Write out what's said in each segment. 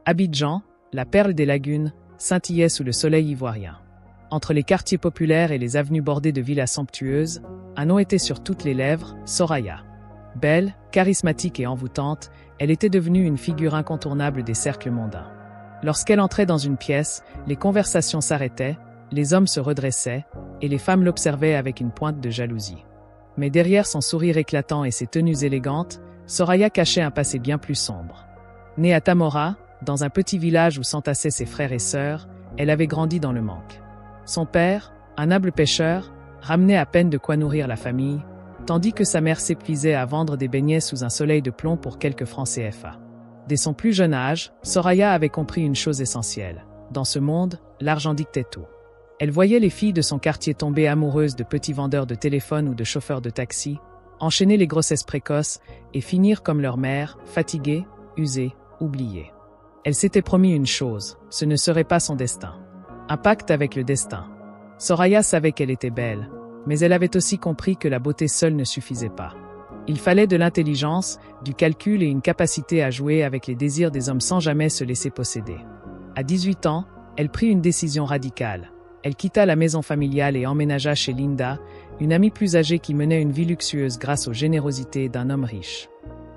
Abidjan, la perle des lagunes, scintillait sous le soleil ivoirien. Entre les quartiers populaires et les avenues bordées de villas somptueuses, un nom était sur toutes les lèvres, Soraya. Belle, charismatique et envoûtante, elle était devenue une figure incontournable des cercles mondains. Lorsqu'elle entrait dans une pièce, les conversations s'arrêtaient, les hommes se redressaient, et les femmes l'observaient avec une pointe de jalousie. Mais derrière son sourire éclatant et ses tenues élégantes, Soraya cachait un passé bien plus sombre. Née à Tamora, dans un petit village où s'entassaient ses frères et sœurs, elle avait grandi dans le manque. Son père, un humble pêcheur, ramenait à peine de quoi nourrir la famille, tandis que sa mère s'épuisait à vendre des beignets sous un soleil de plomb pour quelques francs CFA. Dès son plus jeune âge, Soraya avait compris une chose essentielle. Dans ce monde, l'argent dictait tout. Elle voyait les filles de son quartier tomber amoureuses de petits vendeurs de téléphone ou de chauffeurs de taxi, enchaîner les grossesses précoces et finir comme leur mère, fatiguées, usées, oubliées. Elle s'était promis une chose, ce ne serait pas son destin. Un pacte avec le destin. Soraya savait qu'elle était belle, mais elle avait aussi compris que la beauté seule ne suffisait pas. Il fallait de l'intelligence, du calcul et une capacité à jouer avec les désirs des hommes sans jamais se laisser posséder. À 18 ans, elle prit une décision radicale. Elle quitta la maison familiale et emménagea chez Linda, une amie plus âgée qui menait une vie luxueuse grâce aux générosités d'un homme riche.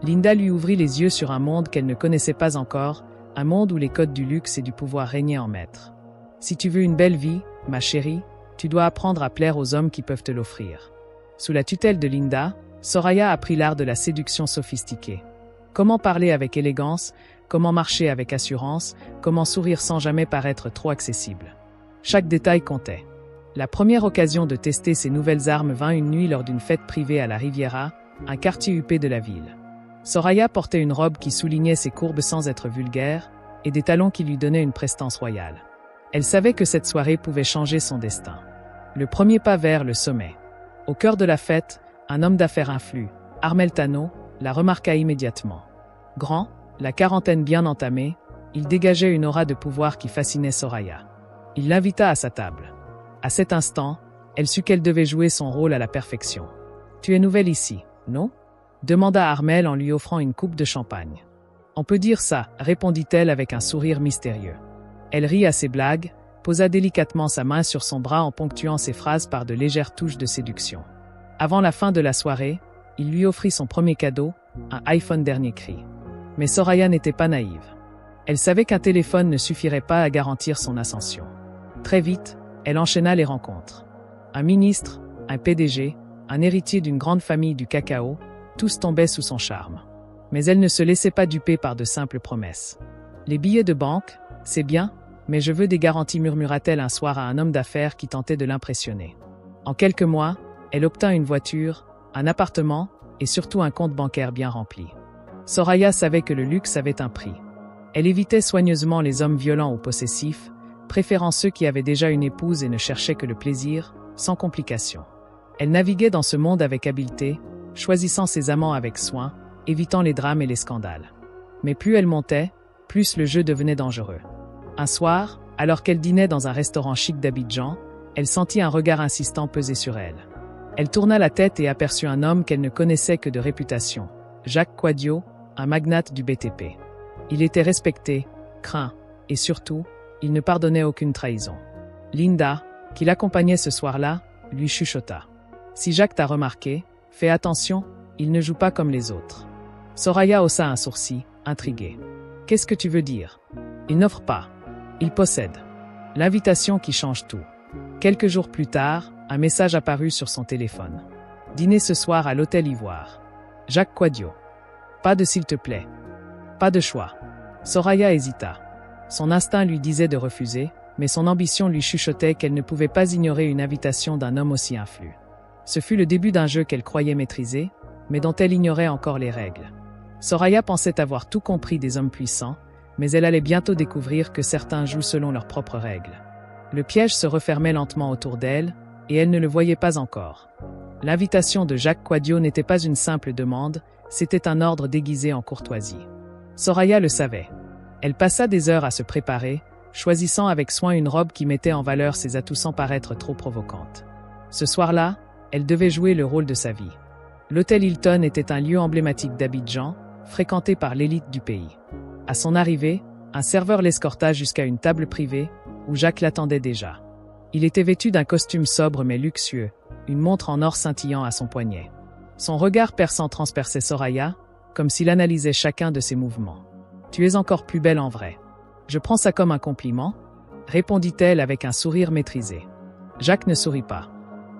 Linda lui ouvrit les yeux sur un monde qu'elle ne connaissait pas encore, un monde où les codes du luxe et du pouvoir régnaient en maître. Si tu veux une belle vie, ma chérie, tu dois apprendre à plaire aux hommes qui peuvent te l'offrir. Sous la tutelle de Linda, Soraya apprit l'art de la séduction sophistiquée. Comment parler avec élégance, comment marcher avec assurance, comment sourire sans jamais paraître trop accessible. Chaque détail comptait. La première occasion de tester ces nouvelles armes vint une nuit lors d'une fête privée à la Riviera, un quartier huppé de la ville. Soraya portait une robe qui soulignait ses courbes sans être vulgaire, et des talons qui lui donnaient une prestance royale. Elle savait que cette soirée pouvait changer son destin. Le premier pas vers le sommet. Au cœur de la fête, un homme d'affaires influe, Armel Tano, la remarqua immédiatement. Grand, la quarantaine bien entamée, il dégageait une aura de pouvoir qui fascinait Soraya. Il l'invita à sa table. À cet instant, elle sut qu'elle devait jouer son rôle à la perfection. « Tu es nouvelle ici, non ?» demanda Armel en lui offrant une coupe de champagne. « On peut dire ça », répondit-elle avec un sourire mystérieux. Elle rit à ses blagues, posa délicatement sa main sur son bras en ponctuant ses phrases par de légères touches de séduction. Avant la fin de la soirée, il lui offrit son premier cadeau, un iPhone dernier cri. Mais Soraya n'était pas naïve. Elle savait qu'un téléphone ne suffirait pas à garantir son ascension. Très vite, elle enchaîna les rencontres. Un ministre, un PDG, un héritier d'une grande famille du cacao, tous tombaient sous son charme. Mais elle ne se laissait pas duper par de simples promesses. Les billets de banque, c'est bien, mais je veux des garanties, murmura-t-elle un soir à un homme d'affaires qui tentait de l'impressionner. En quelques mois, elle obtint une voiture, un appartement et surtout un compte bancaire bien rempli. Soraya savait que le luxe avait un prix. Elle évitait soigneusement les hommes violents ou possessifs, préférant ceux qui avaient déjà une épouse et ne cherchaient que le plaisir, sans complication. Elle naviguait dans ce monde avec habileté, choisissant ses amants avec soin, évitant les drames et les scandales. Mais plus elle montait, plus le jeu devenait dangereux. Un soir, alors qu'elle dînait dans un restaurant chic d'Abidjan, elle sentit un regard insistant peser sur elle. Elle tourna la tête et aperçut un homme qu'elle ne connaissait que de réputation, Jacques Quadio, un magnate du BTP. Il était respecté, craint, et surtout, il ne pardonnait aucune trahison. Linda, qui l'accompagnait ce soir-là, lui chuchota. « Si Jacques t'a remarqué, fais attention, il ne joue pas comme les autres. » Soraya haussa un sourcil, intriguée. « Qu'est-ce que tu veux dire ? Il n'offre pas. Il possède. » L'invitation qui change tout. Quelques jours plus tard, un message apparut sur son téléphone. « Dîner ce soir à l'Hôtel Ivoire. Jacques Quadio. » Pas de s'il te plaît. Pas de choix. Soraya hésita. Son instinct lui disait de refuser, mais son ambition lui chuchotait qu'elle ne pouvait pas ignorer une invitation d'un homme aussi influent. Ce fut le début d'un jeu qu'elle croyait maîtriser, mais dont elle ignorait encore les règles. Soraya pensait avoir tout compris des hommes puissants, mais elle allait bientôt découvrir que certains jouent selon leurs propres règles. Le piège se refermait lentement autour d'elle, et elle ne le voyait pas encore. L'invitation de Jacques Quadio n'était pas une simple demande, c'était un ordre déguisé en courtoisie. Soraya le savait. Elle passa des heures à se préparer, choisissant avec soin une robe qui mettait en valeur ses atouts sans paraître trop provocante. Ce soir-là, elle devait jouer le rôle de sa vie. L'hôtel Hilton était un lieu emblématique d'Abidjan, fréquenté par l'élite du pays. À son arrivée, Un serveur l'escorta jusqu'à une table privée, où Jacques l'attendait déjà. Il était vêtu d'un costume sobre mais luxueux, une montre en or scintillant à son poignet. Son regard perçant transperçait Soraya, comme s'il analysait chacun de ses mouvements. « Tu es encore plus belle en vrai. » « Je prends ça comme un compliment ?» répondit-elle avec un sourire maîtrisé. Jacques ne sourit pas.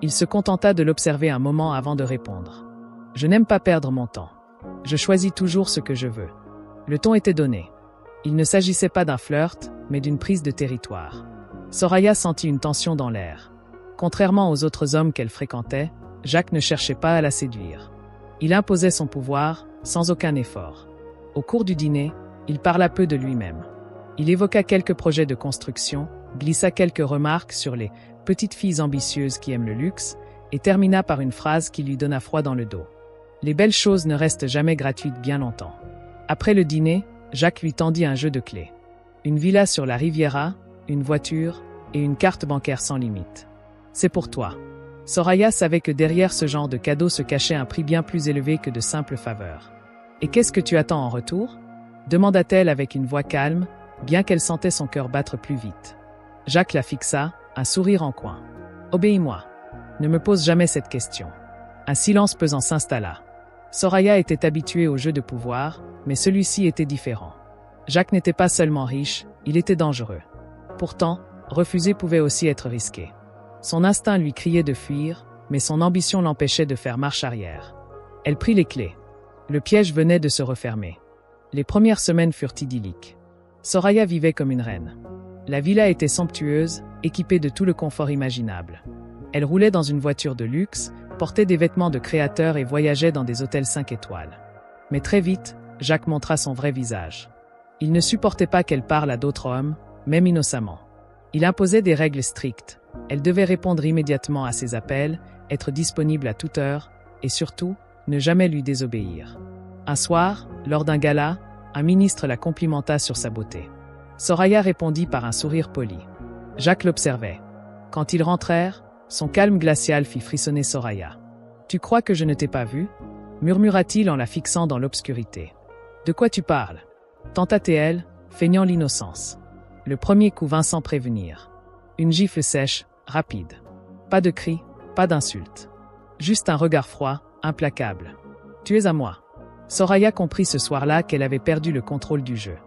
Il se contenta de l'observer un moment avant de répondre. « Je n'aime pas perdre mon temps. Je choisis toujours ce que je veux. » Le ton était donné. Il ne s'agissait pas d'un flirt, mais d'une prise de territoire. Soraya sentit une tension dans l'air. Contrairement aux autres hommes qu'elle fréquentait, Jacques ne cherchait pas à la séduire. Il imposait son pouvoir, sans aucun effort. Au cours du dîner, il parla peu de lui-même. Il évoqua quelques projets de construction, glissa quelques remarques sur les petites filles ambitieuses qui aiment le luxe, et termina par une phrase qui lui donna froid dans le dos. Les belles choses ne restent jamais gratuites bien longtemps. Après le dîner, Jacques lui tendit un jeu de clés. Une villa sur la Riviera, une voiture et une carte bancaire sans limite. C'est pour toi. Soraya savait que derrière ce genre de cadeau se cachait un prix bien plus élevé que de simples faveurs. « Et qu'est-ce que tu attends en retour ?» demanda-t-elle avec une voix calme, bien qu'elle sentait son cœur battre plus vite. Jacques la fixa, un sourire en coin. « Obéis-moi. Ne me pose jamais cette question. » Un silence pesant s'installa. Soraya était habituée au jeu de pouvoir, mais celui-ci était différent. Jacques n'était pas seulement riche, il était dangereux. Pourtant, refuser pouvait aussi être risqué. Son instinct lui criait de fuir, mais son ambition l'empêchait de faire marche arrière. Elle prit les clés. Le piège venait de se refermer. Les premières semaines furent idylliques. Soraya vivait comme une reine. La villa était somptueuse, équipée de tout le confort imaginable. Elle roulait dans une voiture de luxe, portait des vêtements de créateur et voyageait dans des hôtels 5 étoiles. Mais très vite, Jacques montra son vrai visage. Il ne supportait pas qu'elle parle à d'autres hommes, même innocemment. Il imposait des règles strictes. Elle devait répondre immédiatement à ses appels, être disponible à toute heure, et surtout, ne jamais lui désobéir. Un soir, lors d'un gala, un ministre la complimenta sur sa beauté. Soraya répondit par un sourire poli. Jacques l'observait. Quand ils rentrèrent, son calme glacial fit frissonner Soraya. « Tu crois que je ne t'ai pas vue ?» murmura-t-il en la fixant dans l'obscurité. « De quoi tu parles ?» tenta-t-elle, feignant l'innocence. Le premier coup vint sans prévenir. Une gifle sèche, rapide. Pas de cris, pas d'insultes. Juste un regard froid, implacable. « Tu es à moi. » Soraya comprit ce soir-là qu'elle avait perdu le contrôle du jeu.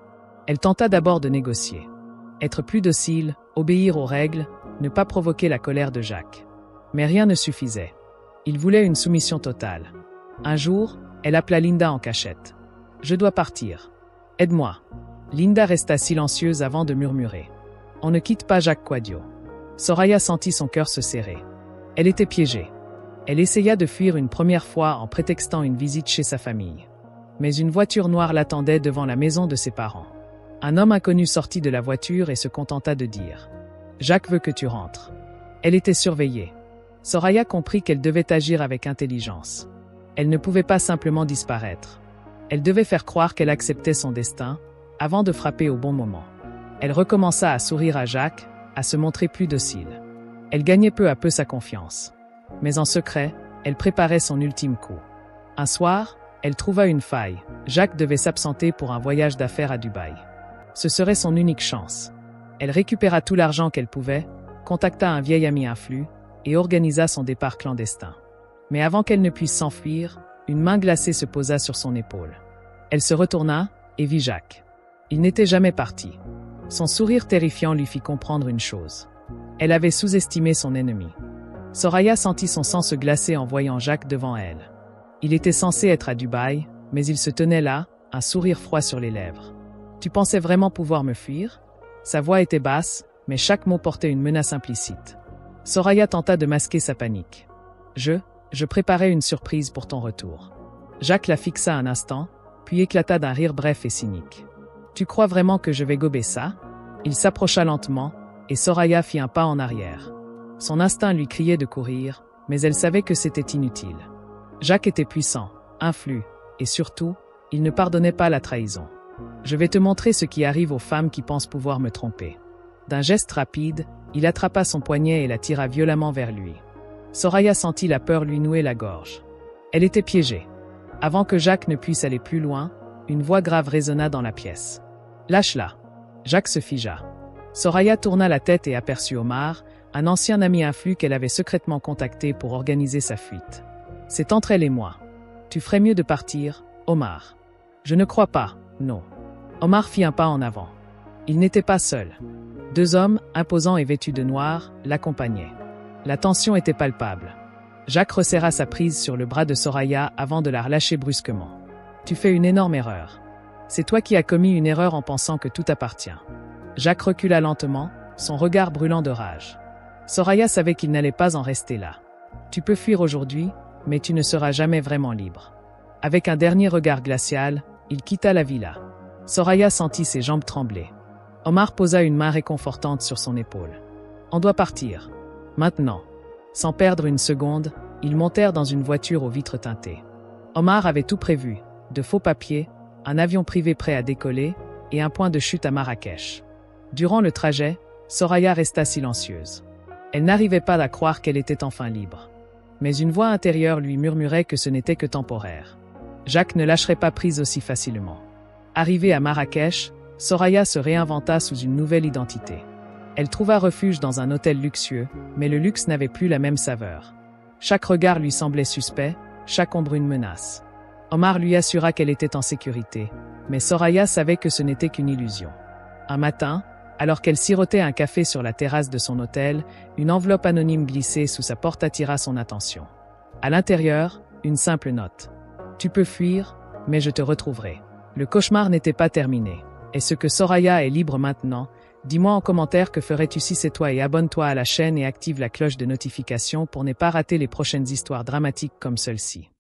Elle tenta d'abord de négocier. Être plus docile, obéir aux règles, ne pas provoquer la colère de Jacques. Mais rien ne suffisait. Il voulait une soumission totale. Un jour, elle appela Linda en cachette. « Je dois partir. Aide-moi. » Linda resta silencieuse avant de murmurer. « On ne quitte pas Jacques Quadio. » Soraya sentit son cœur se serrer. Elle était piégée. Elle essaya de fuir une première fois en prétextant une visite chez sa famille. Mais une voiture noire l'attendait devant la maison de ses parents. Un homme inconnu sortit de la voiture et se contenta de dire « Jacques veut que tu rentres. » Elle était surveillée. Soraya comprit qu'elle devait agir avec intelligence. Elle ne pouvait pas simplement disparaître. Elle devait faire croire qu'elle acceptait son destin, avant de frapper au bon moment. Elle recommença à sourire à Jacques, à se montrer plus docile. Elle gagnait peu à peu sa confiance. Mais en secret, elle préparait son ultime coup. Un soir, elle trouva une faille. Jacques devait s'absenter pour un voyage d'affaires à Dubaï. Ce serait son unique chance. Elle récupéra tout l'argent qu'elle pouvait, contacta un vieil ami influent et organisa son départ clandestin. Mais avant qu'elle ne puisse s'enfuir, une main glacée se posa sur son épaule. Elle se retourna et vit Jacques. Il n'était jamais parti. Son sourire terrifiant lui fit comprendre une chose. Elle avait sous-estimé son ennemi. Soraya sentit son sang se glacer en voyant Jacques devant elle. Il était censé être à Dubaï, mais il se tenait là, un sourire froid sur les lèvres. « Tu pensais vraiment pouvoir me fuir ?» Sa voix était basse, mais chaque mot portait une menace implicite. Soraya tenta de masquer sa panique. « Je préparais une surprise pour ton retour. » Jacques la fixa un instant, puis éclata d'un rire bref et cynique. « Tu crois vraiment que je vais gober ça ?» Il s'approcha lentement, et Soraya fit un pas en arrière. Son instinct lui criait de courir, mais elle savait que c'était inutile. Jacques était puissant, influent, et surtout, il ne pardonnait pas la trahison. « Je vais te montrer ce qui arrive aux femmes qui pensent pouvoir me tromper. » D'un geste rapide, il attrapa son poignet et la tira violemment vers lui. Soraya sentit la peur lui nouer la gorge. Elle était piégée. Avant que Jacques ne puisse aller plus loin, une voix grave résonna dans la pièce. « Lâche-la. Jacques se figea. Soraya tourna la tête et aperçut Omar, un ancien ami influ qu'elle avait secrètement contacté pour organiser sa fuite. C'est entre elle et moi. Tu ferais mieux de partir, Omar. Je ne crois pas, non. Omar fit un pas en avant. Il n'était pas seul. 2 hommes, imposants et vêtus de noir, l'accompagnaient. La tension était palpable. Jacques resserra sa prise sur le bras de Soraya avant de la relâcher brusquement. Tu fais une énorme erreur. C'est toi qui as commis une erreur en pensant que tout appartient. Jacques recula lentement, son regard brûlant de rage. Soraya savait qu'il n'allait pas en rester là. Tu peux fuir aujourd'hui, mais tu ne seras jamais vraiment libre. Avec un dernier regard glacial, il quitta la villa. Soraya sentit ses jambes trembler. Omar posa une main réconfortante sur son épaule. On doit partir. Maintenant. Sans perdre une seconde, ils montèrent dans une voiture aux vitres teintées. Omar avait tout prévu, de faux papiers, un avion privé prêt à décoller et un point de chute à Marrakech. Durant le trajet, Soraya resta silencieuse. Elle n'arrivait pas à croire qu'elle était enfin libre. Mais une voix intérieure lui murmurait que ce n'était que temporaire. Jacques ne lâcherait pas prise aussi facilement. Arrivée à Marrakech, Soraya se réinventa sous une nouvelle identité. Elle trouva refuge dans un hôtel luxueux, mais le luxe n'avait plus la même saveur. Chaque regard lui semblait suspect, chaque ombre une menace. Omar lui assura qu'elle était en sécurité, mais Soraya savait que ce n'était qu'une illusion. Un matin, alors qu'elle sirotait un café sur la terrasse de son hôtel, une enveloppe anonyme glissée sous sa porte attira son attention. À l'intérieur, une simple note. « Tu peux fuir, mais je te retrouverai. » Le cauchemar n'était pas terminé. Est-ce que Soraya est libre maintenant? Dis-moi en commentaire que ferais-tu si c'est toi et abonne-toi à la chaîne et active la cloche de notification pour ne pas rater les prochaines histoires dramatiques comme celle-ci.